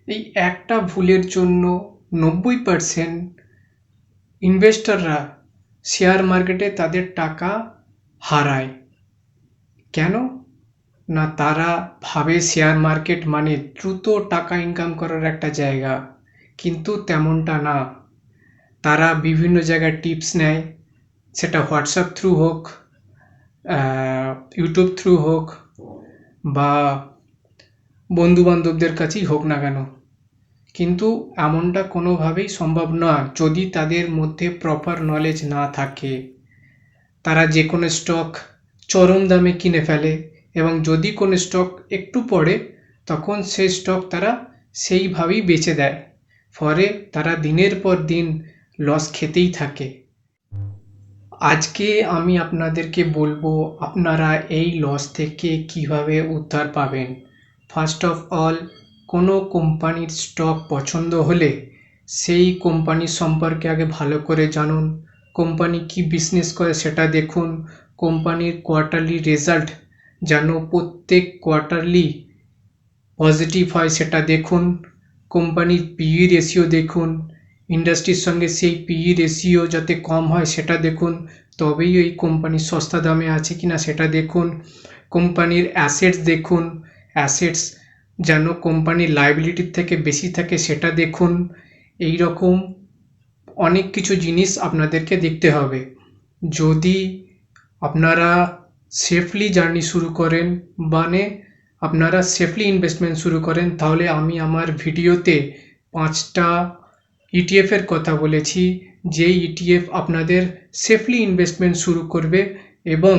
এই একটা ভুলের জন্য 90% ইনভেস্টররা শেয়ার মার্কেটে তাদের টাকা হারায়। কেন না, তারা ভাবে শেয়ার মার্কেট মানে দ্রুত টাকা ইনকাম করার একটা জায়গা, কিন্তু তেমনটা না। তারা বিভিন্ন জায়গায় টিপস নেয়, সেটা হোয়াটসঅ্যাপ থ্রু হোক, ইউটিউব থ্রু হোক, বা বন্ধু বান্ধবদের কাছেই হোক না কেন, কিন্তু এমনটা কোনোভাবেই সম্ভব না যদি তাদের মধ্যে প্রপার নলেজ না থাকে। তারা যে কোনো স্টক চরম দামে কিনে ফেলে, এবং যদি কোনো স্টক একটু পড়ে তখন সেই স্টক তারা সেইভাবেই বেচে দেয়। ফলে তারা দিনের পর দিন লস খেতেই থাকে। আজকে আমি আপনাদেরকে বলবো আপনারা এই লস থেকে কিভাবে উদ্ধার পাবেন। ফার্স্ট অফ অল, কোনো কোম্পানির স্টক পছন্দ হলে সেই কোম্পানি সম্পর্কে আগে ভালো করে জানুন। কোম্পানি কি বিজনেস করে সেটা দেখুন। কোম্পানির কোয়ার্টারলি রেজাল্ট যেন প্রত্যেক কোয়ার্টারলি পজিটিভ হয় সেটা দেখুন। কোম্পানির পিই রেশিও দেখুন। ইন্ডাস্ট্রির সঙ্গে সেই পিই রেশিও যাতে কম হয় সেটা দেখুন। তবেই ওই কোম্পানি সস্তা দামে আছে কিনা সেটা দেখুন। কোম্পানির অ্যাসেটস দেখুন। অ্যাসেটস যেন কোম্পানির লায়াবিলিটির থেকে বেশি থাকে সেটা দেখুন। এই রকম অনেক কিছু জিনিস আপনাদেরকে দেখতে হবে। যদি আপনারা সেফলি জার্নি শুরু করেন, মানে আপনারা সেফলি ইনভেস্টমেন্ট শুরু করেন, তাহলে আমি আমার ভিডিওতে 5টা ইটিএফের কথা বলেছি, যেই ইটিএফ আপনাদের সেফলি ইনভেস্টমেন্ট শুরু করবে এবং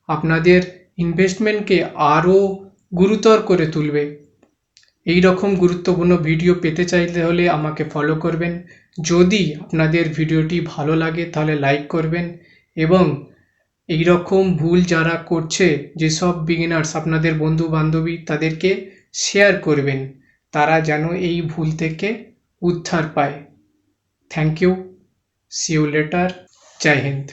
আপনাদের ইনভেস্টমেন্টকে আরও গুরুতর করে তুলবে। এই রকম গুরুত্বপূর্ণ ভিডিও পেতে চাইলে হলে আমাকে ফলো করবেন। যদি আপনাদের ভিডিওটি ভালো লাগে তাহলে লাইক করবেন, এবং এই রকম ভুল যারা করছে, যেসব বিগিনার্স আপনাদের বন্ধু বান্ধবী, তাদেরকে শেয়ার করবেন, তারা যেন এই ভুল থেকে উদ্ধার পায়। Thank you, see you later, Jai Hind.